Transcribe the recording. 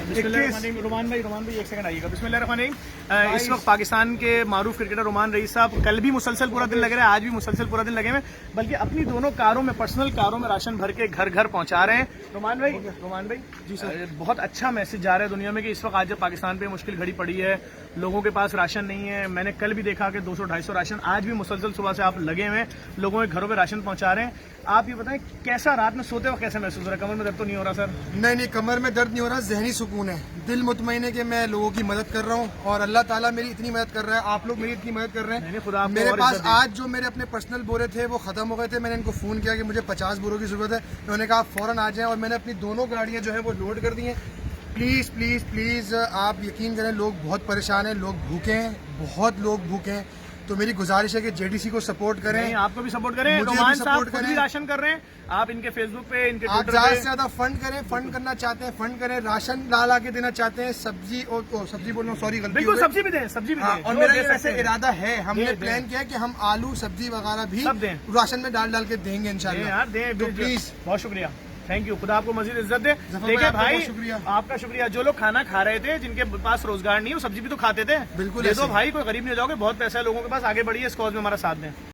Roman भाई एक second आइएगा। बिस्मिल्लाहिर्रहमानिर्रहीम। इस वक्त पाकिस्तान के मारूफ क्रिकेटर रोमान रईस साहब कल भी मुसलसल पूरा दिन लगे रहे, आज भी मुसलसल पूरा दिन लगे हुए, बल्कि अपनी दोनों कारों में, पर्सनल कारों में राशन भर के घर घर पहुंचा रहे हैं। रोमान भाई जी सर, बहुत अच्छा मैसेज जा रहा है दुनिया में कि इस वक्त आज जब पाकिस्तान पे मुश्किल घड़ी पड़ी है, लोगों के पास राशन नहीं है। मैंने कल भी देखा कि 200-250 राशन आज भी मुसलसल सुबह से आप लगे हुए हैं, लोगों के घरों पे राशन पहुंचा रहे हैं। आप ये बताएं कैसा रात में सोते वक्त कैसा महसूस हो रहा है? कमर में दर्द तो नहीं हो रहा सर? नहीं, कमर में दर्द नहीं हो रहा, ज़हनी सुकून है, दिल मुतमईन है कि मैं लोगों की मदद कर रहा हूँ और अल्लाह ताला मेरी इतनी मदद कर रहा है, आप लोग मेरी इतनी मदद कर रहे हैं। खुदा मेरे पास आज जो मेरे अपने पर्सनल बोरे थे वो खत्म हो गए थे। मैंने इनको फोन किया कि मुझे 50 बोरों की जरूरत है, उन्होंने कहा आप फौरन आ जाएं और मैंने अपनी दोनों गाड़ियां जो है वो लोड कर दी हैं। प्लीज़ प्लीज़ प्लीज़ आप यकीन करें, लोग बहुत परेशान हैं, लोग भूखे हैं, बहुत लोग भूखे हैं। तो मेरी गुजारिश है कि जेडीसी को सपोर्ट करें, आपको भी सपोर्ट करें, मुझे रोमान भी सपोर्ट साहब खुद भी राशन कर रहे हैं। आप इनके फेसबुक पे, इनके आप ट्विटर ज्यादा पे से ज्यादा फंड करें, फंड करना चाहते हैं फंड करें, राशन ला के देना चाहते हैं, सब्जी और सब्जी बोल रहा हूँ, सॉरी गलती बिल्कुल हो गई। सब्जी भी दें, सब्जी भी दें। और मेरा ऐसे इरादा है, हमने प्लान किया है कि हम आलू सब्जी वगैरह भी राशन में डाल के देंगे इंशाल्लाह। यार दें, तो प्लीज बहुत शुक्रिया, थैंक यू। खुदा आपको मजीद इज्जत दे। देखिए भाई, शुक्रिया, आपका शुक्रिया। जो लोग खाना खा रहे थे, जिनके पास रोजगार नहीं है, वो सब्जी भी तो खाते थे। बिल्कुल दे दो भाई, कोई गरीब नहीं हो जाओगे, बहुत पैसा है लोगों के पास, आगे बढ़िए, इस कॉज में हमारा साथ दें।